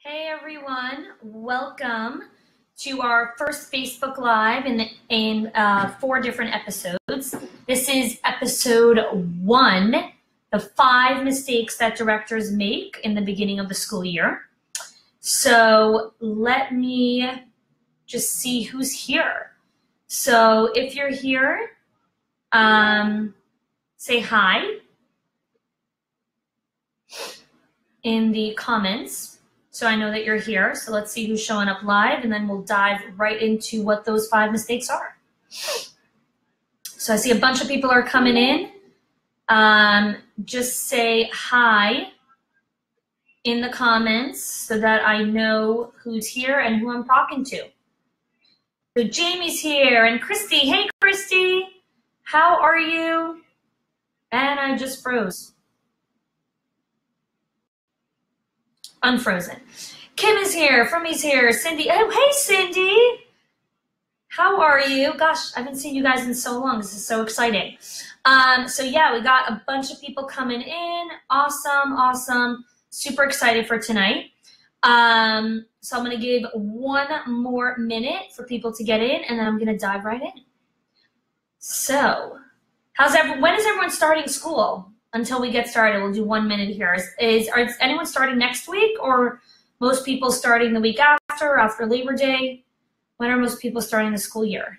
Hey everyone, welcome to our first Facebook Live in 4 different episodes. This is episode 1, the 5 mistakes that directors make in the beginning of the school year. So let me just see who's here. So if you're here, say hi in the comments. So I know that you're here. So let's see who's showing up live, and then we'll dive right into what those 5 mistakes are. So I see a bunch of people are coming in. Just say hi in the comments so that I know who's here and who I'm talking to. So Jamie's here, and Christy. Hey, Christy. How are you? And I just froze. Unfrozen. Kim is here, Frummy's here, Cindy. Oh, hey, Cindy. How are you? Gosh, I haven't seen you guys in so long. This is so exciting. So yeah, we got a bunch of people coming in. Awesome. Super excited for tonight. So I'm going to give 1 more minute for people to get in, and then I'm going to dive right in. So, when is everyone starting school? Until we get started, we'll do 1 minute here. Is anyone starting next week, or most people starting the week after Labor Day? When are most people starting the school year?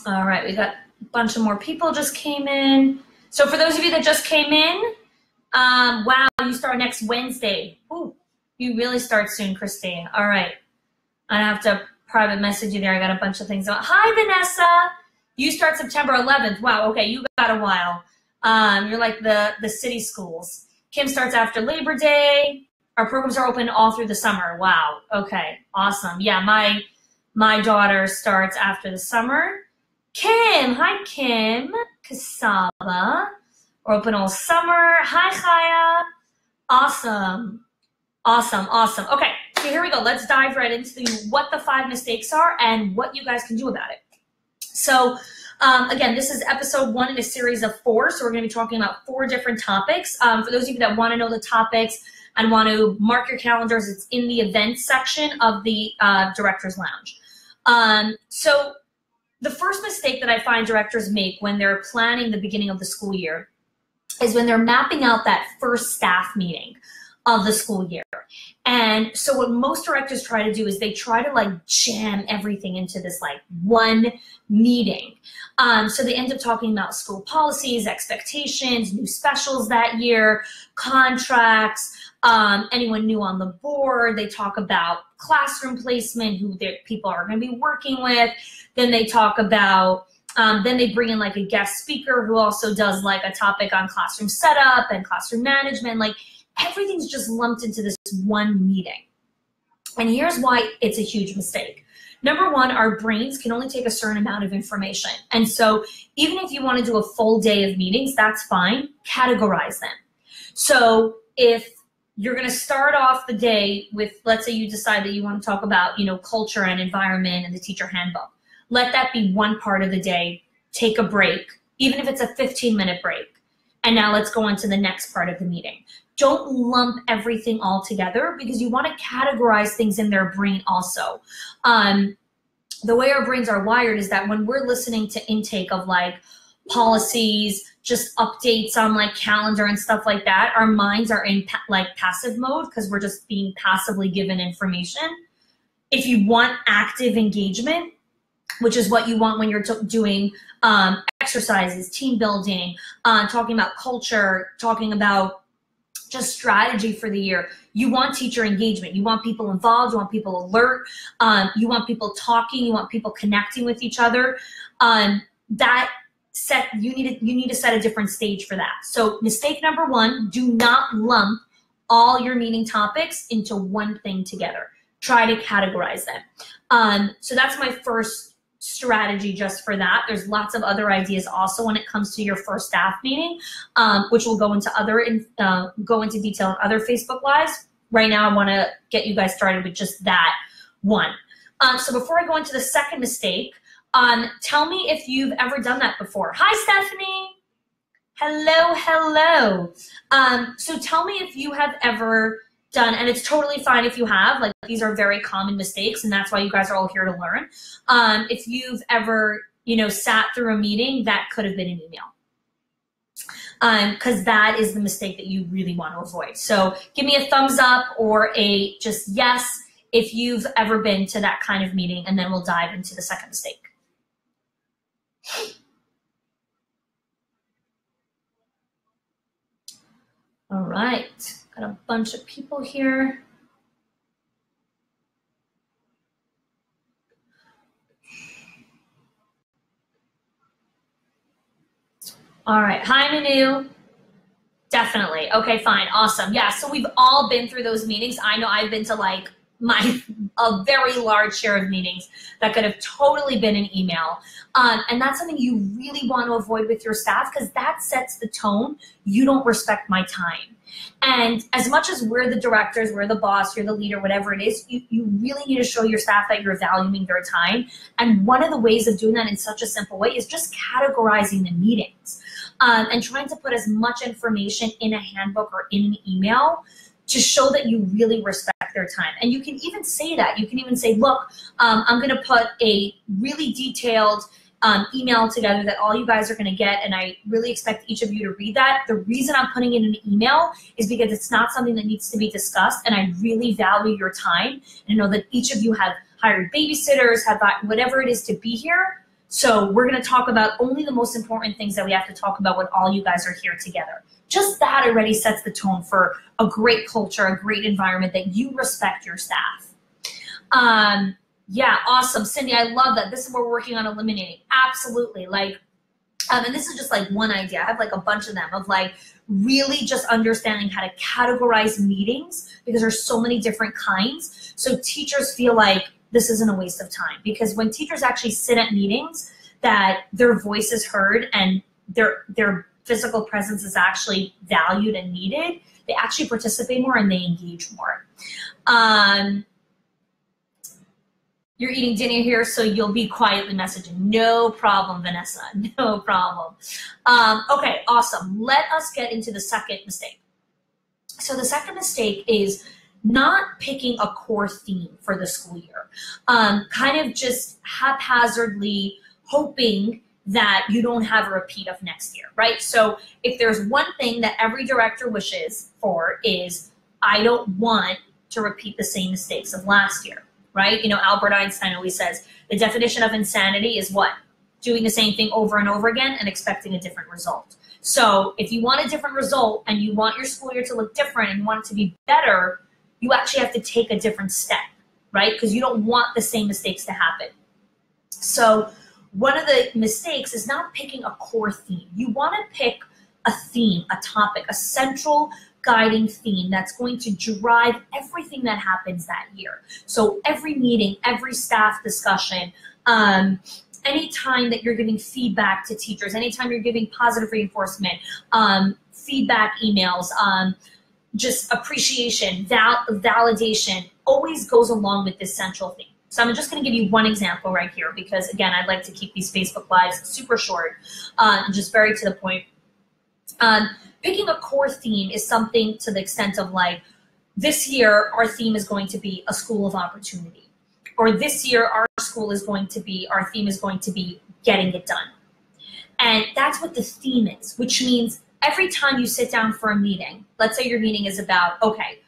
All right, we got a bunch of more people just came in. So for those of you that just came in, wow, you start next Wednesday. Ooh, you really start soon, Christine. All right, I have to private message you there. I got a bunch of things on. Hi, Vanessa. You start September 11th. Wow, okay, you got a while. You're like the city schools. Kim starts after Labor Day. Our programs are open all through the summer. Wow, okay, awesome. Yeah, my daughter starts after the summer. Kim, hi, Kim. Kasaba. We're open all summer. Hi, Chaya. Awesome. Okay, so here we go. Let's dive right into what the 5 mistakes are and what you guys can do about it. So again, this is episode 1 in a series of 4. So we're going to be talking about 4 different topics. For those of you that want to know the topics and want to mark your calendars, it's in the events section of the Director's Lounge. So the first mistake that I find directors make when they're planning the beginning of the school year is when they're mapping out that first staff meeting of the school year. And so what most directors try to do is they try to like jam everything into this like 1 meeting. So they end up talking about school policies, expectations, new specials that year, contracts, anyone new on the board. They talk about classroom placement, who their people are going to be working with. Then they talk about then they bring in like a guest speaker who also does like a topic on classroom setup and classroom management. Like everything's just lumped into this 1 meeting. And here's why it's a huge mistake. Number 1, our brains can only take a certain amount of information. And so even if you want to do a full day of meetings, that's fine. Categorize them. So if you're going to start off the day with, let's say you decide that you want to talk about, culture and environment and the teacher handbook. Let that be one part of the day. Take a break, even if it's a 15-minute break. And now let's go on to the next part of the meeting. Don't lump everything all together because you want to categorize things in their brain also. The way our brains are wired is that when we're listening to intake of like policies, just updates on like calendar and stuff like that, our minds are in like passive mode because we're just being passively given information. If you want active engagement, which is what you want when you're doing exercises, team building, talking about culture, talking about just strategy for the year. You want teacher engagement. You want people involved. You want people alert. You want people talking. You want people connecting with each other. You need to set a different stage for that. So mistake number 1, do not lump all your meeting topics into 1 thing together. Try to categorize them. So that's my first strategy just for that. There's lots of other ideas also when it comes to your first staff meeting, which will go into detail in other Facebook Lives. Right now, I want to get you guys started with just that 1. So before I go into the second mistake, tell me if you've ever done that before. Hi, Stephanie. Hello, hello. So tell me if you have ever done, and it's totally fine if you have, like these are very common mistakes and that's why you guys are all here to learn. If you've ever, sat through a meeting that could have been an email. Because that is the mistake that you really want to avoid. So give me a thumbs up or a just yes if you've ever been to that kind of meeting, and then we'll dive into the second mistake. All right, got a bunch of people here. All right, hi Manu. Definitely. Okay, fine. Awesome. Yeah, so we've all been through those meetings. I know I've been to like a very large share of meetings that could have totally been an email. And that's something you really want to avoid with your staff, because that sets the tone. You don't respect my time. And as much as we're the directors, we're the boss, you're the leader, whatever it is, you really need to show your staff that you're valuing their time. And one of the ways of doing that in such a simple way is just categorizing the meetings. And trying to put as much information in a handbook or in an email to show that you really respect their time. And you can even say that. You can even say, look, I'm going to put a really detailed email together that all you guys are going to get, and I really expect each of you to read that. The reason I'm putting it in an email is because it's not something that needs to be discussed, and I really value your time. And I know that each of you have hired babysitters, have whatever it is to be here. So we're going to talk about only the most important things that we have to talk about when all you guys are here together. Just that already sets the tone for a great culture, a great environment, that you respect your staff. Yeah, awesome. Cindy, I love that. This is what we're working on eliminating. Absolutely. And this is just like one idea. I have like a bunch of them of like really just understanding how to categorize meetings, because there's so many different kinds. So teachers feel like this isn't a waste of time, because when teachers actually sit at meetings that their voice is heard and their physical presence is actually valued and needed, they actually participate more and they engage more. You're eating dinner here, so you'll be quietly messaging. No problem, Vanessa, no problem. Okay, awesome. Let us get into the second mistake. So the second mistake is not picking a core theme for the school year. Kind of just haphazardly hoping that you don't have a repeat of next year, right? So if there's one thing that every director wishes for is, I don't want to repeat the same mistakes of last year, right? Albert Einstein always says, the definition of insanity is what? Doing the same thing over and over again and expecting a different result. So if you want a different result and you want your school year to look different and you want it to be better, you actually have to take a different step, right? Because you don't want the same mistakes to happen. So one of the mistakes is not picking a core theme. You want to pick a theme, a topic, a central guiding theme that's going to drive everything that happens that year. So every meeting, every staff discussion, anytime that you're giving feedback to teachers, anytime you're giving positive reinforcement, feedback emails, just appreciation, validation, always goes along with this central theme. So I'm just going to give you one example right here, because again, I'd like to keep these Facebook Lives super short and just very to the point. Picking a core theme is something to the extent of like, this year our theme is going to be a school of opportunity, or this year our theme is going to be getting it done. And that's what the theme is, which means every time you sit down for a meeting, let's say your meeting is about, okay,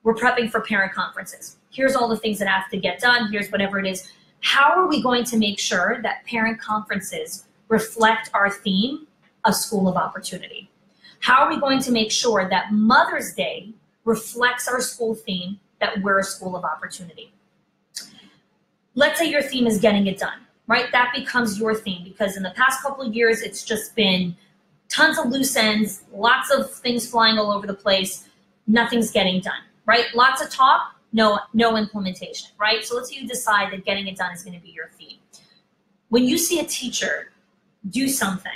we're prepping for parent conferences. Here's all the things that have to get done. Here's whatever it is. How are we going to make sure that parent conferences reflect our theme, a school of opportunity? How are we going to make sure that Mother's Day reflects our school theme, that we're a school of opportunity? Let's say your theme is getting it done, right? That becomes your theme, because in the past couple of years, it's just been tons of loose ends, lots of things flying all over the place, nothing's getting done, right? Lots of talk, no implementation, right? So let's say you decide that getting it done is going to be your theme. When you see a teacher do something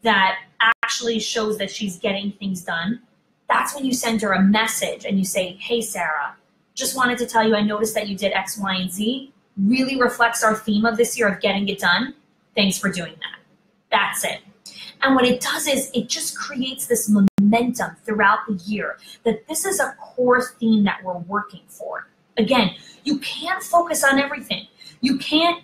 that actually shows that she's getting things done, that's when you send her a message and you say, hey, Sarah, just wanted to tell you I noticed that you did X, Y, and Z. Really reflects our theme of this year of getting it done. Thanks for doing that. That's it. And what it does is it just creates this momentum throughout the year that this is a core theme that we're working for. Again, you can't focus on everything. You can't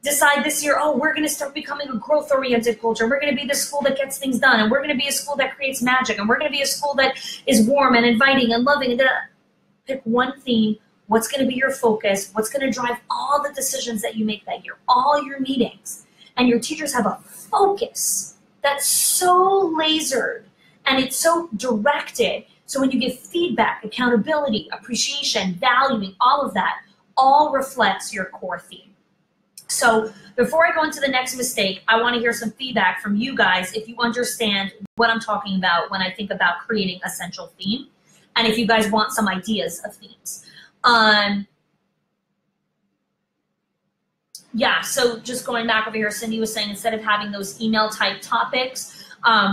decide this year, oh, we're going to start becoming a growth-oriented culture. We're going to be the school that gets things done, and we're going to be a school that creates magic, and we're going to be a school that is warm and inviting and loving. And pick one theme. What's going to be your focus? What's going to drive all the decisions that you make that year, all your meetings? And your teachers have a focus that's so lasered and it's so directed. So when you give feedback, accountability, appreciation, valuing, all of that, all reflects your core theme. So before I go into the next mistake, I want to hear some feedback from you guys if you understand what I'm talking about when I think about creating a central theme, and if you guys want some ideas of themes. Yeah, so just going back over here, Cindy was saying instead of having those email type topics,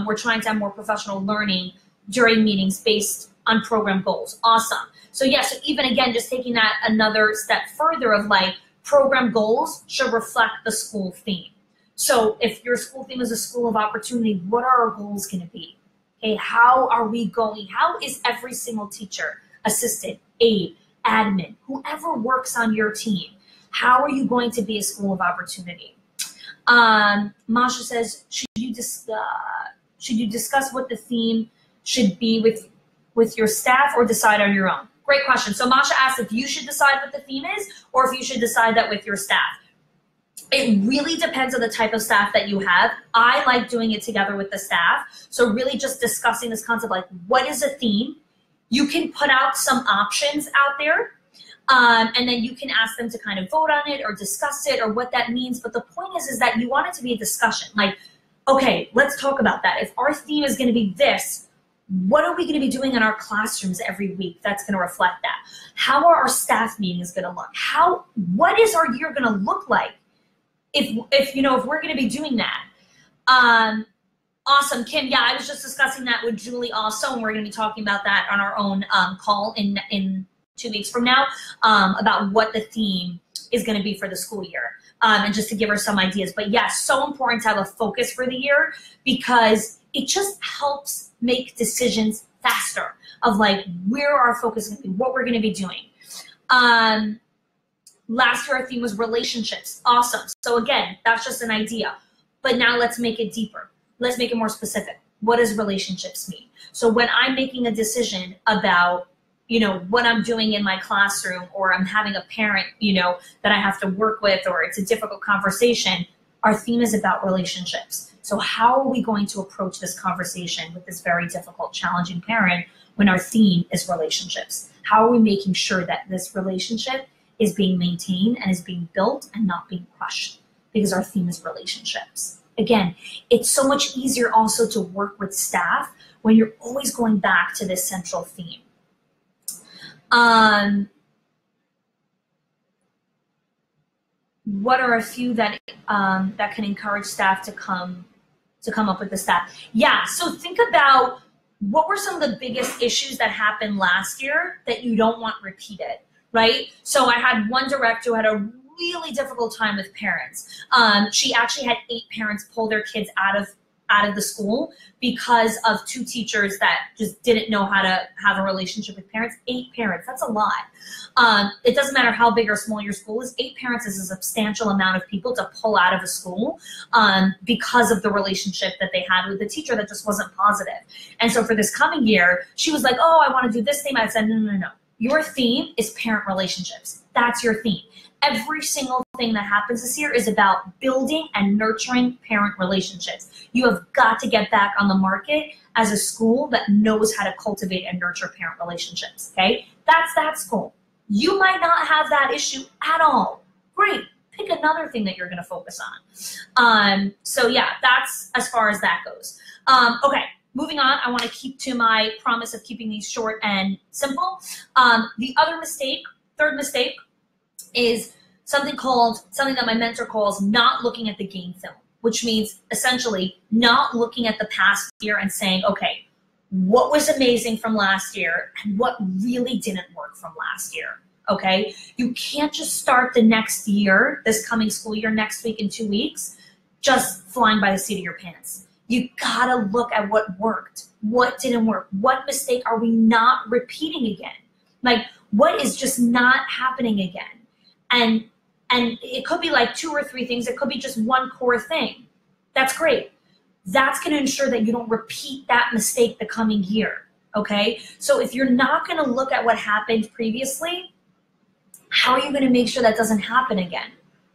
we're trying to have more professional learning during meetings based on program goals. Awesome. So yeah, so even again, just taking that another step further of like program goals should reflect the school theme. So if your school theme is a school of opportunity, what are our goals going to be? Okay, how are we going? How is every single teacher, assistant, aide, admin, whoever works on your team, how are you going to be a school of opportunity? Masha says, should you discuss what the theme should be with your staff or decide on your own? Great question. So Masha asked if you should decide what the theme is or if you should decide that with your staff. It really depends on the type of staff that you have. I like doing it together with the staff. So really just discussing this concept, like what is a theme? You can put out some options out there, and then you can ask them to kind of vote on it or discuss it or what that means. But the point is that you want it to be a discussion. Like, okay, let's talk about that. If our theme is going to be this, what are we going to be doing in our classrooms every week that's going to reflect that? How are our staff meetings going to look? What is our year going to look like if we're going to be doing that? Awesome, Kim. Yeah, I was just discussing that with Julie also, and we're going to be talking about that on our own call in 2 weeks from now about what the theme is going to be for the school year, and just to give her some ideas. But yes, so important to have a focus for the year because it just helps make decisions faster of like where our focus is going to be, what we're going to be doing. Last year our theme was relationships. Awesome. So again, that's just an idea, but now let's make it deeper. Let's make it more specific. What does relationships mean? So when I'm making a decision about, what I'm doing in my classroom, or I'm having a parent, that I have to work with, or it's a difficult conversation, our theme is about relationships. So how are we going to approach this conversation with this very difficult, challenging parent when our theme is relationships? How are we making sure that this relationship is being maintained and is being built and not being crushed? Because our theme is relationships. Again, it's so much easier also to work with staff when you're always going back to this central theme. What are a few that that can encourage staff to come up with the staff? Yeah, so think about what were some of the biggest issues that happened last year that you don't want repeated, right? So I had one director who had a really difficult time with parents. She actually had 8 parents pull their kids out of the school because of 2 teachers that just didn't know how to have a relationship with parents. 8 parents, that's a lot. It doesn't matter how big or small your school is. 8 parents is a substantial amount of people to pull out of a school because of the relationship that they had with the teacher that just wasn't positive. And so for this coming year, she was like, oh, I want to do this theme. I said, no. Your theme is parent relationships. That's your theme. Every single thing that happens this year is about building and nurturing parent relationships. You have got to get back on the market as a school that knows how to cultivate and nurture parent relationships, okay? That's that school. You might not have that issue at all. Great, pick another thing that you're gonna focus on. So yeah, that's as far as that goes. Okay, moving on, I wanna keep to my promise of keeping these short and simple. The other mistake, third mistake, is something that my mentor calls not looking at the game film, which means essentially not looking at the past year and saying, okay, what was amazing from last year and what really didn't work from last year, okay? You can't just start the next year, this coming school year, next week in 2 weeks, just flying by the seat of your pants. You gotta look at what worked, what didn't work, what mistake are we not repeating again? Like, what is just not happening again? And it could be like 2 or 3 things. It could be just one core thing. That's great. That's going to ensure that you don't repeat that mistake the coming year, okay? So if you're not going to look at what happened previously, how are you going to make sure that doesn't happen again,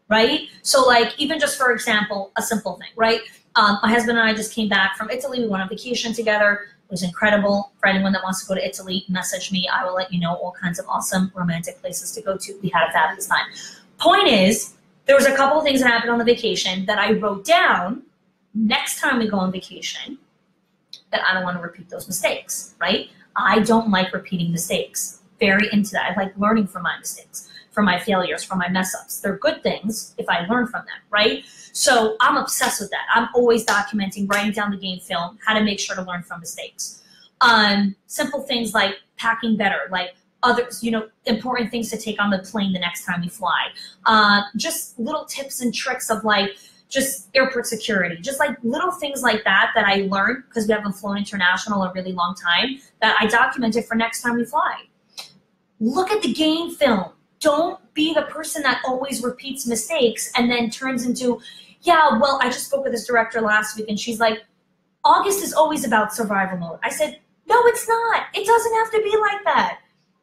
right? So like, even just for example, a simple thing, right? My husband and I just came back from Italy. We went on vacation together. It was incredible. For anyone that wants to go to Italy, message me. I will let you know all kinds of awesome romantic places to go to. We had a fabulous time. Point is, there was a couple of things that happened on the vacation that I wrote down next time we go on vacation that I don't want to repeat those mistakes, right? I don't like repeating mistakes. Very into that. I like learning from my mistakes, from my failures, from my mess ups. They're good things if I learn from them, right? So I'm obsessed with that. I'm always documenting, writing down the game film, how to make sure to learn from mistakes. Simple things like packing better, like others, important things to take on the plane the next time you fly. Just little tips and tricks of like, just airport security, just like little things like that that I learned because we haven't flown international a really long time that I documented for next time we fly. Look at the game film. Don't be the person that always repeats mistakes and then turns into, yeah, well, I just spoke with this director last week and she's like, August is always about survival mode. I said, no, it's not. It doesn't have to be like that.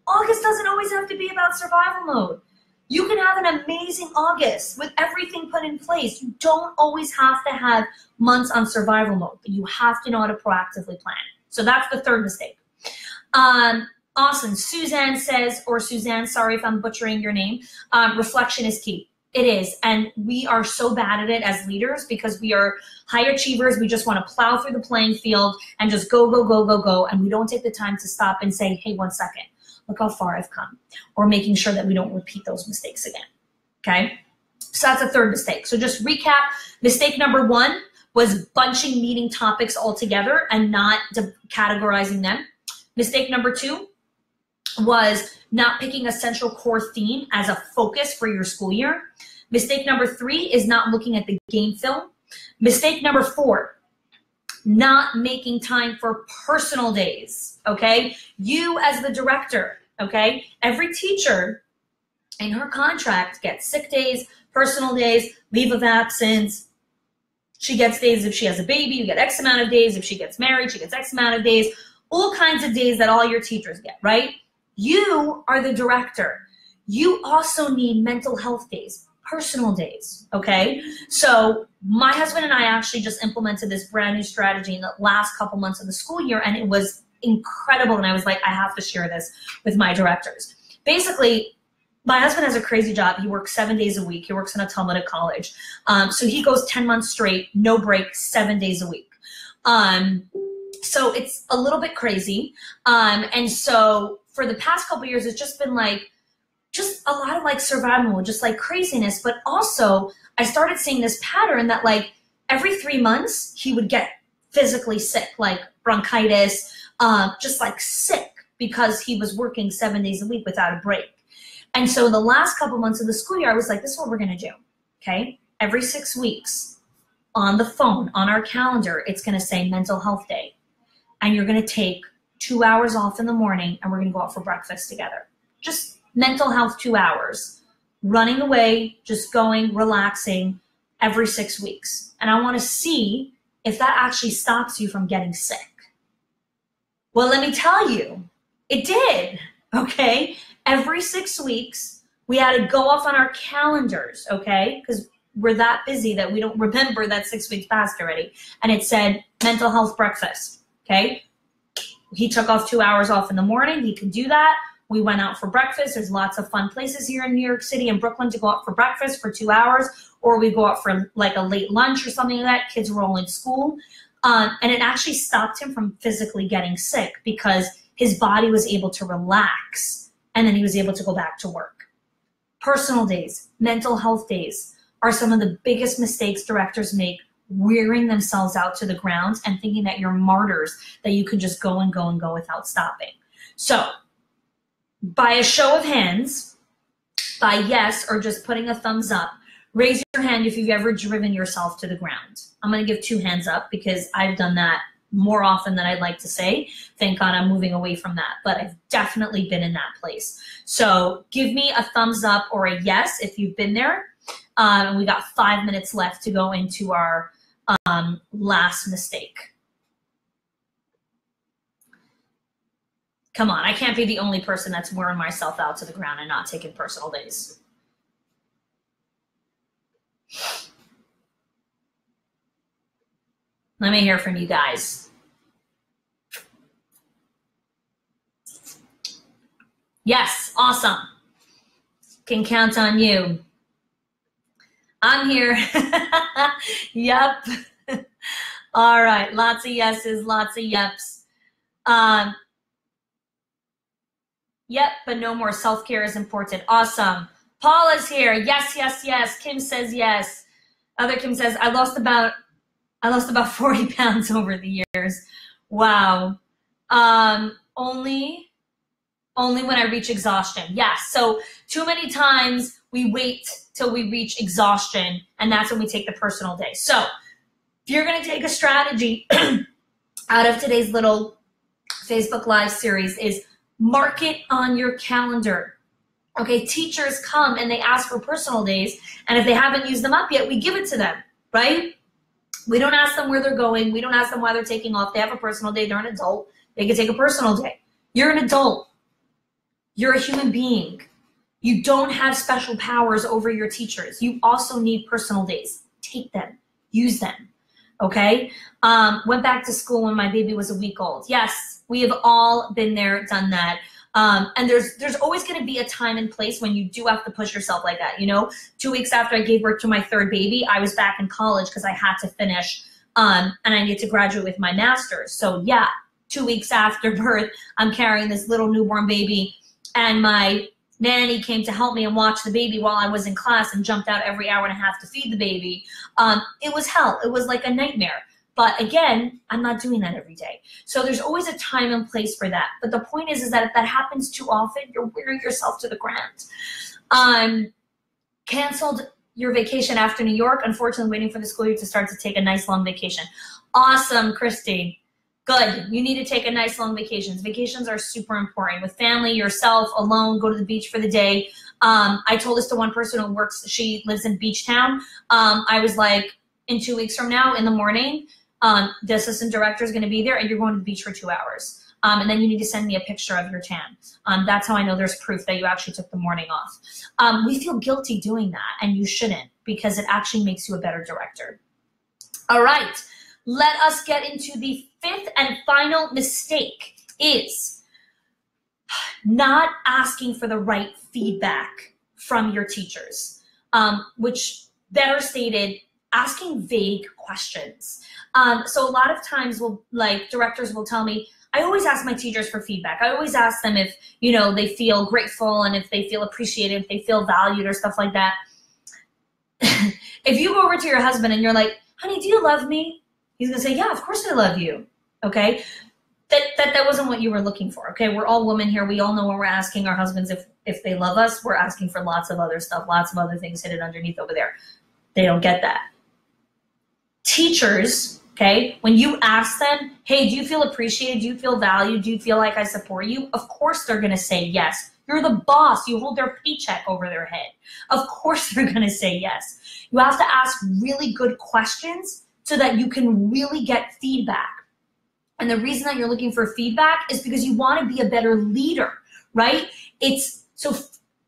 August doesn't always have to be about survival mode. You can have an amazing August with everything put in place. You don't always have to have months on survival mode, but you have to know how to proactively plan. So that's the third mistake. Awesome. Suzanne says, or Suzanne, sorry if I'm butchering your name, reflection is key. It is. And we are so bad at it as leaders because we are high achievers. We just want to plow through the playing field and just go, go, go, go, go. And we don't take the time to stop and say, hey, 1 second. Look how far I've come, or making sure that we don't repeat those mistakes again, okay? So that's a third mistake. So just recap, mistake number 1 was bunching meeting topics all together and not categorizing them. Mistake number 2 was not picking a central core theme as a focus for your school year. Mistake number 3 is not looking at the game film. Mistake number 4, not making time for personal days, okay? You as the director, okay? Every teacher in her contract gets sick days, personal days, leave of absence. She gets days if she has a baby, you get X amount of days. If she gets married, she gets X amount of days. All kinds of days that all your teachers get, right? You are the director. You also need mental health days, personal days, okay? So my husband and I actually just implemented this brand new strategy in the last couple months of the school year, and it was incredible. And I was like, I have to share this with my directors. Basically, my husband has a crazy job. He works 7 days a week. He works in a Talmudic college. So he goes 10 months straight, no break, 7 days a week. So it's a little bit crazy. And so for the past couple years, it's just been like, just a lot of like survival, just like craziness. But also I started seeing this pattern that like every 3 months he would get physically sick, like bronchitis, just like sick because he was working 7 days a week without a break. And so the last couple months of the school year, I was like, this is what we're going to do. Okay. Every 6 weeks on the phone, on our calendar, it's going to say mental health day. And you're going to take 2 hours off in the morning and we're going to go out for breakfast together. Just mental health 2 hours, running away, just going, relaxing every 6 weeks. And I want to see if that actually stops you from getting sick. Well, let me tell you, it did, okay? Every 6 weeks, we had to go off on our calendars, okay? Because we're that busy that we don't remember that 6 weeks passed already. And it said mental health breakfast, okay? He took off 2 hours off in the morning. He could do that. We went out for breakfast. There's lots of fun places here in New York City and Brooklyn to go out for breakfast for 2 hours, or we go out for like a late lunch or something like that. Kids were all in school. And it actually stopped him from physically getting sick because his body was able to relax and then he was able to go back to work. Personal days, mental health days are some of the biggest mistakes directors make, wearing themselves out to the ground and thinking that you're martyrs, that you can just go and go and go without stopping. So by a show of hands, by yes or just putting a thumbs up, Raise your hand if you've ever driven yourself to the ground. I'm going to give 2 hands up because I've done that more often than I'd like to say. Thank God I'm moving away from that, but I've definitely been in that place. So give me a thumbs up or a yes if you've been there. And we got 5 minutes left to go into our last mistake. Come on, I can't be the only person that's wearing myself out to the ground and not taking personal days. Let me hear from you guys. Yes, awesome. Can count on you. I'm here. Yep. All right, lots of yeses, lots of yeps. Yep, but no more. Self-care is important. Awesome. Paula's here. Yes, yes, yes. Kim says yes. Other Kim says, I lost about 40 pounds over the years. Wow. Only when I reach exhaustion. Yes. So too many times we wait till we reach exhaustion, and that's when we take the personal day. So if you're going to take a strategy out of today's little Facebook Live series is mark it on your calendar. Okay, teachers come and they ask for personal days, and if they haven't used them up yet, we give it to them, right? We don't ask them where they're going. We don't ask them why they're taking off. They have a personal day. They're an adult. They can take a personal day. You're an adult. You're a human being. You don't have special powers over your teachers. You also need personal days. Take them. Use them. Okay? Went back to school when my baby was a week old. Yes, we have all been there, done that. And there's always going to be a time and place when you do have to push yourself like that. You know, 2 weeks after I gave birth to my 3rd baby, I was back in college because I had to finish and I needed to graduate with my master's. So yeah, 2 weeks after birth, I'm carrying this little newborn baby, and my nanny came to help me and watch the baby while I was in class and jumped out every hour and a half to feed the baby. It was hell. It was like a nightmare. But again, I'm not doing that every day. So there's always a time and place for that. But the point is that if that happens too often, you're wearing yourself to the ground. Canceled your vacation after New York. Unfortunately, waiting for the school year to start to take a nice long vacation. Awesome, Christy. Good. You need to take a nice long vacation. Vacations are super important. With family, yourself, alone, go to the beach for the day. I told this to one person who works, she lives in Beach Town. I was like, in 2 weeks from now in the morning, the assistant director is going to be there, and you're going to the beach for 2 hours. And then you need to send me a picture of your tan. That's how I know there's proof that you actually took the morning off. We feel guilty doing that, and you shouldn't, because it actually makes you a better director. All right, let us get into the 5th and final mistake is not asking for the right feedback from your teachers, which better stated, asking vague questions. So a lot of times directors will tell me, I always ask my teachers for feedback. I always ask them if, you know, they feel grateful and if they feel appreciated, if they feel valued or stuff like that. If you go over to your husband and you're like, honey, do you love me? He's gonna say, yeah, of course I love you. Okay. That wasn't what you were looking for. Okay. We're all women here. We all know when we're asking our husbands if they love us, we're asking for lots of other stuff, lots of other things hidden underneath over there. They don't get that. Teachers, okay, when you ask them, hey, do you feel appreciated? Do you feel valued? Do you feel like I support you? Of course they're going to say yes. You're the boss. You hold their paycheck over their head. Of course they're going to say yes. You have to ask really good questions so that you can really get feedback. And the reason that you're looking for feedback is because you want to be a better leader, right?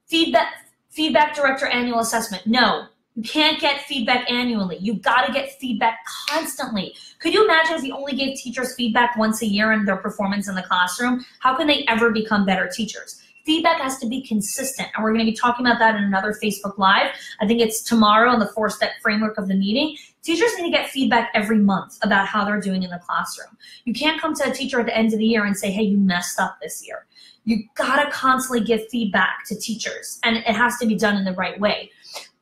Feedback director annual assessment. No. You can't get feedback annually. You got to get feedback constantly. Could you imagine if you only gave teachers feedback once a year on their performance in the classroom? How can they ever become better teachers? Feedback has to be consistent, and we're going to be talking about that in another Facebook Live. I think it's tomorrow in the 4-step framework of the meeting. Teachers need to get feedback every month about how they're doing in the classroom. You can't come to a teacher at the end of the year and say, hey, you messed up this year. You got to constantly give feedback to teachers, and it has to be done in the right way.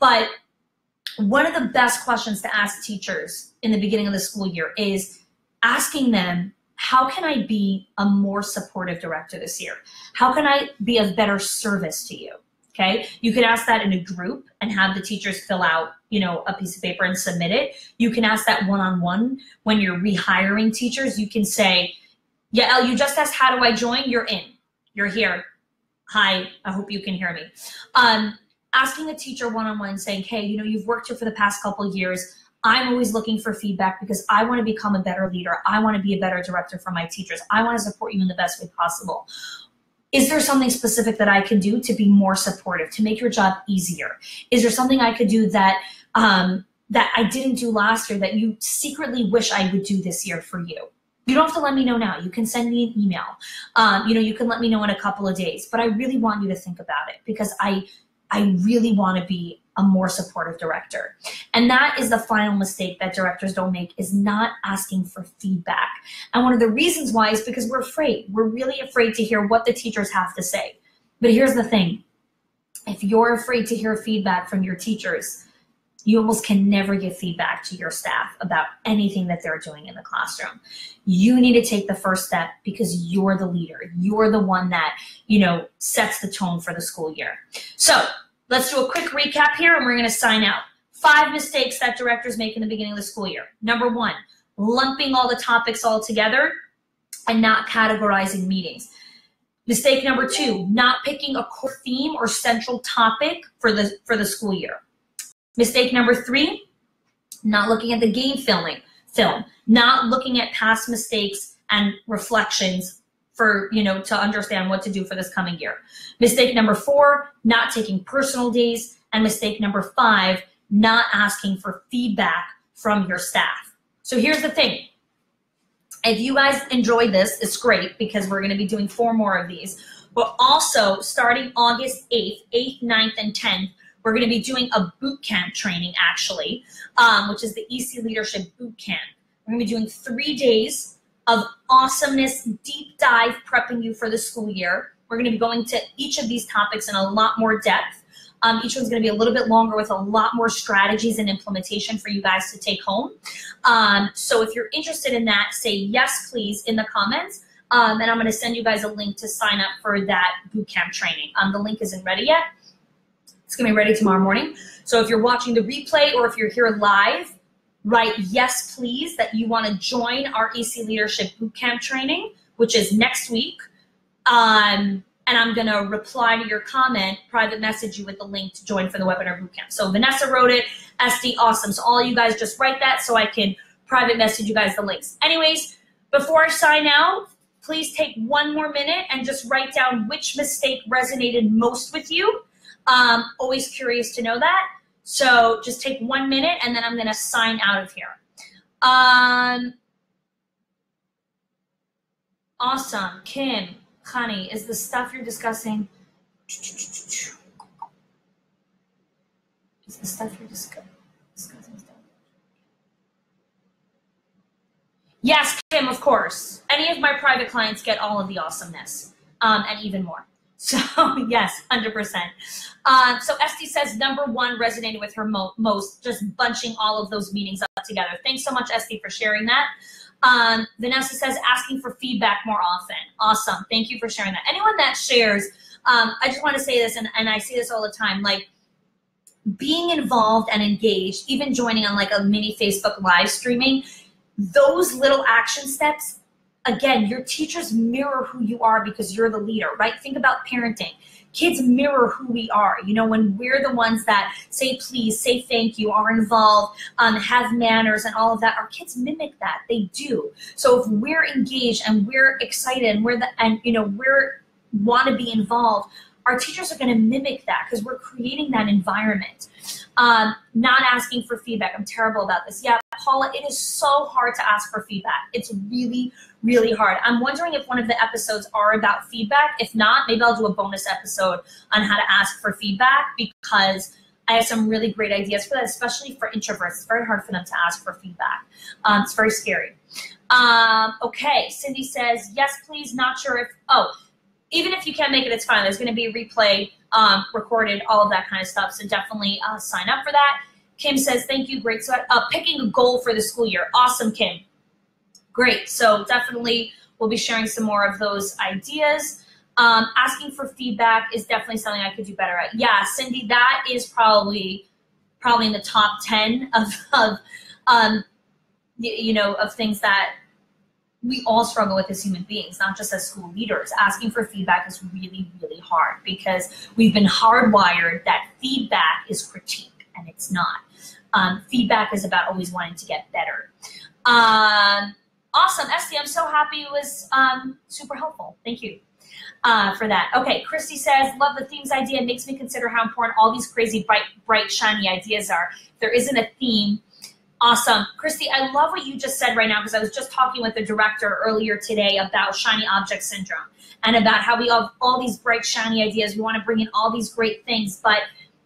But one of the best questions to ask teachers in the beginning of the school year is asking them, how can I be a more supportive director this year? How can I be of better service to you? Okay, you can ask that in a group and have the teachers fill out, you know, a piece of paper and submit it. You can ask that one-on-one when you're rehiring teachers. You can say, yeah, Elle, you just asked, how do I join? You're in, you're here. Hi, I hope you can hear me. Asking a teacher one-on-one saying, hey, you know, you've worked here for the past couple of years. I'm always looking for feedback because I want to become a better leader. I want to be a better director for my teachers. I want to support you in the best way possible. Is there something specific that I can do to be more supportive, to make your job easier? Is there something I could do that that I didn't do last year that you secretly wish I would do this year for you? You don't have to let me know now. You can send me an email. You know, you can let me know in a couple of days. But I really want you to think about it because I really want to be a more supportive director. And that is the final mistake that directors don't make, is not asking for feedback. And one of the reasons why is because we're afraid. We're really afraid to hear what the teachers have to say. But here's the thing. If you're afraid to hear feedback from your teachers, you almost can never give feedback to your staff about anything that they're doing in the classroom. You need to take the first step because you're the leader. You're the one that, you know, sets the tone for the school year. So let's do a quick recap here and we're going to sign out. 5 mistakes that directors make in the beginning of the school year. Number 1, lumping all the topics all together and not categorizing meetings. Mistake number 2, not picking a core theme or central topic for the school year. Mistake number 3, not looking at the game film, not looking at past mistakes and reflections for, you know, to understand what to do for this coming year. Mistake number 4, not taking personal days. And mistake number 5, not asking for feedback from your staff. So here's the thing. If you guys enjoyed this, it's great because we're going to be doing 4 more of these. But also starting August 8th, 9th, and 10th, we're going to be doing a boot camp training actually, which is the EC Leadership Boot Camp. We're going to be doing 3 days of awesomeness, deep dive prepping you for the school year. We're going to be going to each of these topics in a lot more depth. Each one's going to be a little bit longer with a lot more strategies and implementation for you guys to take home. So if you're interested in that, say yes, please, in the comments. And I'm going to send you guys a link to sign up for that bootcamp training. The link isn't ready yet. It's going to be ready tomorrow morning. So if you're watching the replay or if you're here live, write yes, please, that you want to join our EC Leadership Bootcamp training, which is next week. And I'm going to reply to your comment, private message you with the link to join for the webinar bootcamp. So Vanessa wrote it, SD, awesome. So all you guys just write that so I can private message you guys the links. Anyways, before I sign out, please take 1 more minute and just write down which mistake resonated most with you. Always curious to know that. So just take 1 minute and then I'm going to sign out of here. Awesome. Kim, honey, is the stuff you're discussing, is the stuff you're discussing? Yes, Kim, of course. Any of my private clients get all of the awesomeness and even more. So yes, 100%. So Esty says number 1 resonated with her most, just bunching all of those meetings up together. Thanks so much, Esty, for sharing that. Vanessa says asking for feedback more often. Awesome. Thank you for sharing that. Anyone that shares, I just want to say this, and I see this all the time, like being involved and engaged, even joining on like a mini Facebook live streaming, those little action steps. Again, your teachers mirror who you are because you're the leader, right? Think about parenting. Kids mirror who we are. You know, when we're the ones that say please, say thank you, are involved, have manners and all of that, our kids mimic that. They do. So if we're engaged and we're excited and we're want to be involved, our teachers are going to mimic that because we're creating that environment. Not asking for feedback. I'm terrible about this. Yeah, Paula, it is so hard to ask for feedback. It's really, really hard. I'm wondering if one of the episodes are about feedback. If not, maybe I'll do a bonus episode on how to ask for feedback because I have some really great ideas for that, especially for introverts. It's very hard for them to ask for feedback. It's very scary. Okay, Cindy says, yes, please, not sure if, even if you can't make it, it's fine. There's going to be a replay, recorded, all of that kind of stuff. So definitely sign up for that. Kim says, thank you. Great. So picking a goal for the school year. Awesome, Kim. Great. So definitely we'll be sharing some more of those ideas. Asking for feedback is definitely something I could do better at. Yeah, Cindy, that is probably in the top 10 of of things that we all struggle with as human beings, not just as school leaders. Asking for feedback is really, really hard because we've been hardwired that feedback is critique, and it's not. Feedback is about always wanting to get better. Awesome, Esty, I'm so happy it was super helpful. Thank you for that. Okay, Christy says, love the themes idea. It makes me consider how important all these crazy, bright, shiny ideas are. If there isn't a theme. Awesome. Christy, I love what you just said right now because I was just talking with the director earlier today about shiny object syndrome and about how we have all these bright, shiny ideas. We want to bring in all these great things, but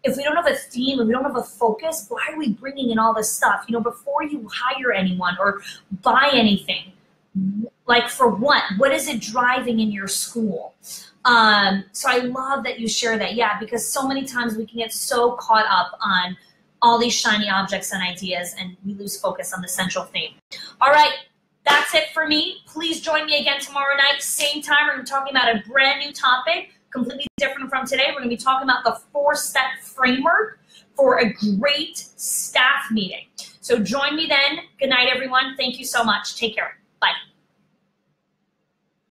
if we don't have a theme, if we don't have a focus, why are we bringing in all this stuff? Before you hire anyone or buy anything, like for what? What is it driving in your school? So I love that you share that. Yeah, because so many times we can get so caught up on all these shiny objects and ideas, and we lose focus on the central theme. All right, that's it for me. Please join me again tomorrow night, same time. We're going to be talking about a brand new topic, completely different from today. We're going to be talking about the 4-step framework for a great staff meeting. So join me then. Good night, everyone. Thank you so much. Take care. Bye.